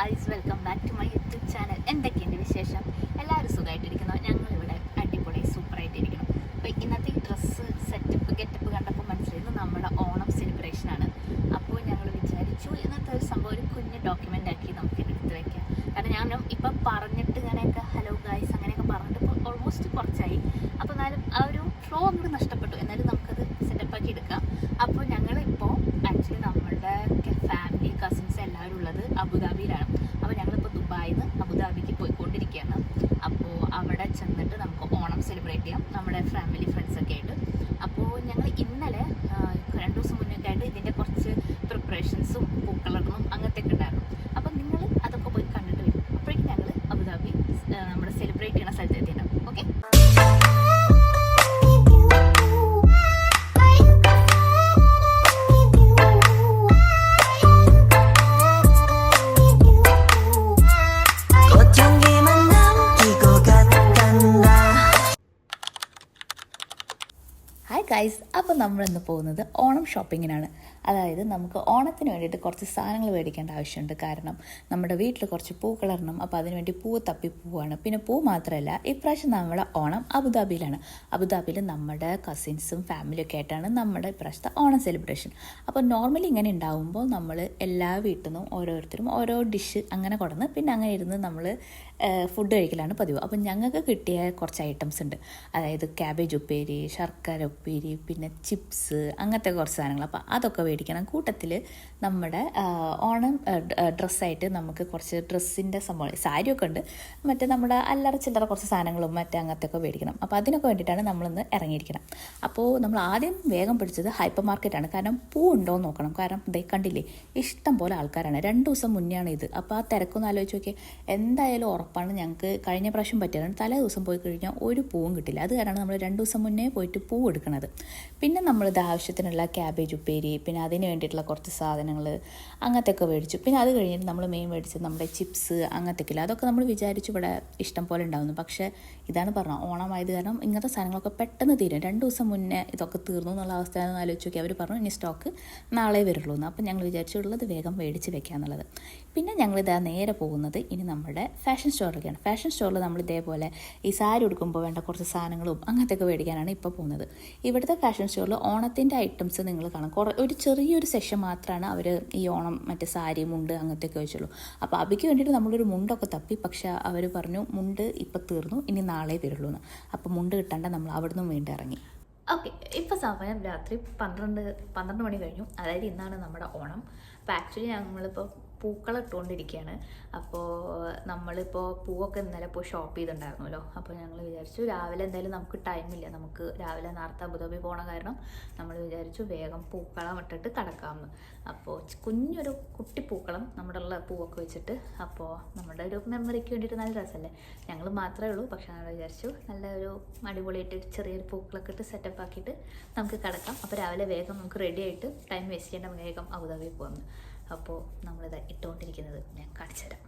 Guys, welcome back to my YouTube channel. എന്തൊക്കെയുണ്ട് വിശേഷം? എല്ലാവരും സുഖമായിട്ടിരിക്കുന്നു. ഞങ്ങളിവിടെ അടിപൊളി സൂപ്പറായിട്ടിരിക്കണം. അപ്പോൾ ഇന്നത്തെ ഈ ഡ്രസ്സ് സെറ്റപ്പ് ഗെറ്റപ്പ് കണ്ടപ്പോൾ മനസ്സിലായിരുന്നു നമ്മുടെ ഓണം സെലിബ്രേഷനാണ്. അപ്പോൾ ഞങ്ങൾ വിചാരിച്ചു ഇന്നത്തെ ഒരു സംഭവം ഒരു കുഞ്ഞ് ഡോക്യുമെൻ്റ് ആക്കി നമുക്ക് എടുത്ത് വയ്ക്കാം. കാരണം ഞാൻ ഇപ്പം പറഞ്ഞിട്ട് ഇങ്ങനെയൊക്കെ ഹലോ ഗായ്സ് അങ്ങനെയൊക്കെ പറഞ്ഞിട്ട് ഇപ്പോൾ ഓൾമോസ്റ്റ് കുറച്ചായി. അപ്പോൾ എന്നാലും ആ ഒരു ഫ്ലോ അങ്ങോട്ട് നഷ്ടപ്പെട്ടു. എന്നാലും നമുക്കത് സെറ്റപ്പാക്കി എടുക്കാം. അപ്പോൾ ഞങ്ങളിപ്പോൾ ആക്ച്വലി നമ്മളുടെ ഫാമിലി കസിൻസ് എല്ലാവരും ഉള്ളത് അബുദാബിയിലാണ്. അപ്പോൾ ഞങ്ങളിപ്പോൾ ദുബായിൽ നിന്ന് അബുദാബിക്ക് പോയിക്കൊണ്ടിരിക്കുകയാണ്. അപ്പോൾ അവിടെ ചെന്നിട്ട് നമുക്ക് ഓണം സെലിബ്രേറ്റ് ചെയ്യാം നമ്മുടെ ഫാമിലി ഫ്രണ്ട്സൊക്കെ ആയിട്ട്. അപ്പോൾ ഞങ്ങൾ ഇന്നലെ 2 ദിവസം മുന്നൊക്കെ ആയിട്ട് ഇതിൻ്റെ കുറച്ച് പ്രിപ്പറേഷൻസും പൂക്കളറും അങ്ങനത്തെ ഒക്കെ ഉണ്ടായിരുന്നു. അപ്പം നിങ്ങൾ അതൊക്കെ പോയി കണ്ടിട്ട് വരും. അപ്പോഴേക്കും ഞങ്ങൾ അബുദാബി നമ്മുടെ സെലിബ്രേറ്റ് ചെയ്യുന്ന സ്ഥലത്ത് എത്തിയിട്ടുണ്ടാവും. ഓക്കെ. ഹായ് ഗൈസ്, അപ്പോൾ നമ്മളിന്ന് പോകുന്നത് ഓണം ഷോപ്പിങ്ങിനാണ്. അതായത് നമുക്ക് ഓണത്തിന് വേണ്ടിയിട്ട് കുറച്ച് സാധനങ്ങൾ മേടിക്കേണ്ട ആവശ്യമുണ്ട്. കാരണം നമ്മുടെ വീട്ടിൽ കുറച്ച് പൂക്കളിടണം. അപ്പോൾ അതിനുവേണ്ടി പൂവ് തപ്പി പോവുകയാണ്. പിന്നെ പൂ മാത്രമല്ല, ഇപ്രാവശ്യം നമ്മുടെ ഓണം അബുദാബിയിലാണ്. അബുദാബിയിൽ നമ്മുടെ കസിൻസും ഫാമിലിയൊക്കെ ആയിട്ടാണ് നമ്മുടെ ഇപ്രാവശ്യത്തെ ഓണം സെലിബ്രേഷൻ. അപ്പോൾ നോർമലി ഇങ്ങനെ ഉണ്ടാകുമ്പോൾ നമ്മൾ എല്ലാ വീട്ടിൽ നിന്നും ഓരോരുത്തരും ഓരോ ഡിഷ് അങ്ങനെ കൊടുന്ന് പിന്നെ അങ്ങനെ ഇരുന്ന് നമ്മൾ ഫുഡ് കഴിക്കലാണ് പതിവ്. അപ്പം ഞങ്ങൾക്ക് കിട്ടിയ കുറച്ച് ഐറ്റംസ് ഉണ്ട്. അതായത് ക്യാബേജ് ഉപ്പേരി, ശർക്കര ഉപ്പേരി, പിന്നെ ചിപ്സ്, അങ്ങനത്തെ കുറച്ച് സാധനങ്ങൾ. അപ്പോൾ അതൊക്കെ മേടിക്കണം. കൂട്ടത്തിൽ നമ്മുടെ ഓണം ഡ്രസ്സായിട്ട് നമുക്ക് കുറച്ച് ഡ്രസ്സിൻ്റെ സംഭവം സാരിയൊക്കെ ഉണ്ട്. മറ്റേ നമ്മുടെ അല്ലറ ചില്ലറ കുറച്ച് സാധനങ്ങളും മറ്റേ അങ്ങനത്തെ ഒക്കെ മേടിക്കണം. അപ്പോൾ അതിനൊക്കെ വേണ്ടിയിട്ടാണ് നമ്മളിന്ന് ഇറങ്ങിയിരിക്കണം. അപ്പോൾ നമ്മൾ ആദ്യം വേഗം പിടിച്ചത് ഹൈപ്പർ മാർക്കറ്റാണ്. കാരണം പൂ ഉണ്ടോ എന്ന് നോക്കണം. കാരണം ഇതേ കണ്ടില്ലേ, ഇഷ്ടം പോലെ ആൾക്കാരാണ്. 2 ദിവസം മുന്നെയാണ് ഇത്. അപ്പോൾ ആ തിരക്കൊന്ന് ആലോചിച്ച് നോക്കിയാൽ എന്തായാലും ഉറപ്പാണ്. ഞങ്ങൾക്ക് കഴിഞ്ഞ പ്രാവശ്യം പറ്റിയതാണ്. തലേ ദിവസം പോയി കഴിഞ്ഞാൽ ഒരു പൂവും കിട്ടില്ല. അത് കാരണമാണ് നമ്മൾ 2 ദിവസം മുന്നേ പോയിട്ട് പൂ എടുക്കുന്നത്. പിന്നെ നമ്മളിത് ആവശ്യത്തിനുള്ള ക്യാബേജ് ഉപ്പേരി, പിന്നെ അതിന് വേണ്ടിയിട്ടുള്ള കുറച്ച് സാധനങ്ങൾ അങ്ങനത്തെയൊക്കെ മേടിച്ചു. പിന്നെ അത് കഴിഞ്ഞിട്ട് നമ്മൾ മെയിൻ മേടിച്ചത് നമ്മുടെ ചിപ്സ് അങ്ങനത്തെയൊക്കെ. അതൊക്കെ നമ്മൾ വിചാരിച്ചു ഇവിടെ ഇഷ്ടം പോലെ ഉണ്ടാവുന്നു. പക്ഷേ ഇതാണ് പറഞ്ഞത്, ഓണമായത് കാരണം ഇങ്ങനത്തെ സാധനങ്ങളൊക്കെ പെട്ടെന്ന് തീരും. 2 ദിവസം മുന്നേ ഇതൊക്കെ തീർന്നു എന്നുള്ള അവസ്ഥയെന്ന് ആലോചിച്ച് നോക്കി. അവർ പറഞ്ഞു ഇനി സ്റ്റോക്ക് നാളെ വരുള്ളൂ എന്ന്. അപ്പം ഞങ്ങൾ വിചാരിച്ചുള്ളത് വേഗം മേടിച്ച് വെക്കുക എന്നുള്ളത്. പിന്നെ ഞങ്ങളിതാ നേരെ പോകുന്നത് ഇനി നമ്മുടെ ഫാഷൻ സ്റ്റോറിലേക്കാണ്. ഫാഷൻ സ്റ്റോറിൽ നമ്മൾ ഇതേപോലെ ഈ സാരി ഉടുക്കുമ്പോൾ വേണ്ട കുറച്ച് സാധനങ്ങളും അങ്ങനത്തെയൊക്കെ മേടിക്കാനാണ് ഇപ്പോൾ പോകുന്നത്. ഇവിടുത്തെ ഫാഷൻ സ്റ്റോറിൽ ഓണത്തിൻ്റെ ഐറ്റംസ് നിങ്ങൾ കാണാം. ഒരു ചെറിയൊരു സെഷൻ മാത്രമാണ് അവർ ഈ ഓണം മറ്റേ സാരി മുണ്ട് അങ്ങനത്തെയൊക്കെ വെച്ചുള്ളൂ. അപ്പോൾ അബിക്ക് വേണ്ടിയിട്ട് നമ്മളൊരു മുണ്ടൊക്കെ തപ്പി. പക്ഷേ അവർ പറഞ്ഞു മുണ്ട് ഇപ്പം തീർന്നു, ഇനി നാളെ വരുള്ളൂ എന്ന്. അപ്പോൾ മുണ്ട് കിട്ടാണ്ട് നമ്മൾ അവിടെ നിന്നും വേണ്ടി ഇറങ്ങി. ഓക്കെ, ഇപ്പോൾ സമയം രാത്രി 12 മണി കഴിഞ്ഞു. അതായത് ഇന്നാണ് നമ്മുടെ ഓണം. അപ്പോൾ ആക്ച്വലി നമ്മളിപ്പോൾ പൂക്കളിട്ടുകൊണ്ടിരിക്കുകയാണ്. അപ്പോൾ നമ്മളിപ്പോൾ പൂവൊക്കെ ഇന്നലെ പോയി ഷോപ്പ് ചെയ്തിട്ടുണ്ടായിരുന്നല്ലോ. അപ്പോൾ ഞങ്ങൾ വിചാരിച്ചു രാവിലെ എന്തായാലും നമുക്ക് ടൈമില്ല, നമുക്ക് രാവിലെ നേരത്തെ അബുദാബി പോകണ കാരണം നമ്മൾ വിചാരിച്ചു വേഗം പൂക്കളം ഇട്ടിട്ട് കിടക്കാമെന്ന്. അപ്പോൾ കുഞ്ഞൊരു കുട്ടി പൂക്കളം നമ്മുടെ ഉള്ള പൂവൊക്കെ വെച്ചിട്ട്, അപ്പോൾ നമ്മുടെ ഒരു മെമ്മറിക്ക് വേണ്ടിയിട്ട് നല്ല രസമല്ലേ. ഞങ്ങൾ മാത്രമേ ഉള്ളൂ. പക്ഷേ ഞങ്ങൾ വിചാരിച്ചു നല്ലൊരു അടിപൊളിയായിട്ട് ചെറിയൊരു പൂക്കളൊക്കെ ഇട്ട് സെറ്റപ്പ് ആക്കിയിട്ട് നമുക്ക് കിടക്കാം. അപ്പോൾ രാവിലെ വേഗം നമുക്ക് റെഡി ആയിട്ട് ടൈം വേസ്റ്റ് ചെയ്യേണ്ട വേഗം അബുദാബി പോകാമെന്ന്. അപ്പോൾ നമ്മളിത് ഇട്ടുകൊണ്ടിരിക്കുന്നത് ഞാൻ കാണിച്ചു തരാം.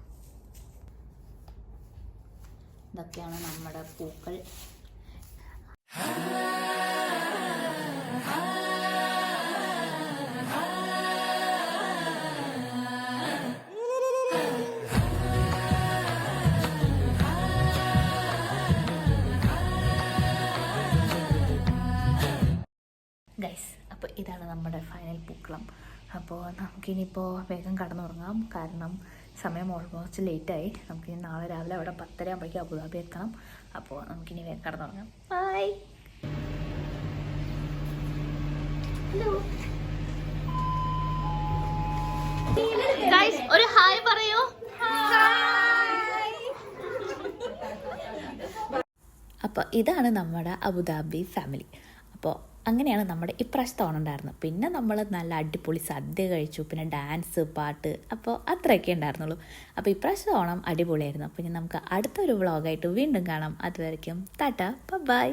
ഇതൊക്കെയാണ് നമ്മുടെ പൂക്കൾ. ഗൈസ്, അപ്പോൾ ഇതാണ് നമ്മുടെ ഫൈനൽ പൂക്കളം. അപ്പോൾ നമുക്കിനിയിപ്പോൾ വേഗം കടന്നുറങ്ങാം. കാരണം സമയം ഓൾമോസ്റ്റ് ലേറ്റായി. നമുക്കിനി നാളെ രാവിലെ അവിടെ 10:30 ആകുമ്പോഴേക്കും അബുദാബി എത്തണം. അപ്പോൾ നമുക്കിനി വേഗം കടന്നുറങ്ങാം. ബൈ. ഹലോ ഗൈസ്, ഒരു ഹായ് പറയൂ. അപ്പോൾ ഇതാണ് നമ്മുടെ അബുദാബി ഫാമിലി. അപ്പോൾ അങ്ങനെയാണ് നമ്മുടെ ഇപ്രാവശ്യത്തെ ഓണം ഉണ്ടായിരുന്നത്. പിന്നെ നമ്മൾ നല്ല അടിപൊളി സദ്യ കഴിച്ചു, പിന്നെ ഡാൻസ് പാട്ട്, അപ്പോൾ അത്രയൊക്കെ ഉണ്ടായിരുന്നുള്ളൂ. അപ്പോൾ ഇപ്രാവശ്യത്തെ ഓണം അടിപൊളിയായിരുന്നു. അപ്പോൾ ഇനി നമുക്ക് അടുത്തൊരു വ്ളോഗായിട്ട് വീണ്ടും കാണാം. അതുവരയ്ക്കും ടാറ്റ, ബൈ.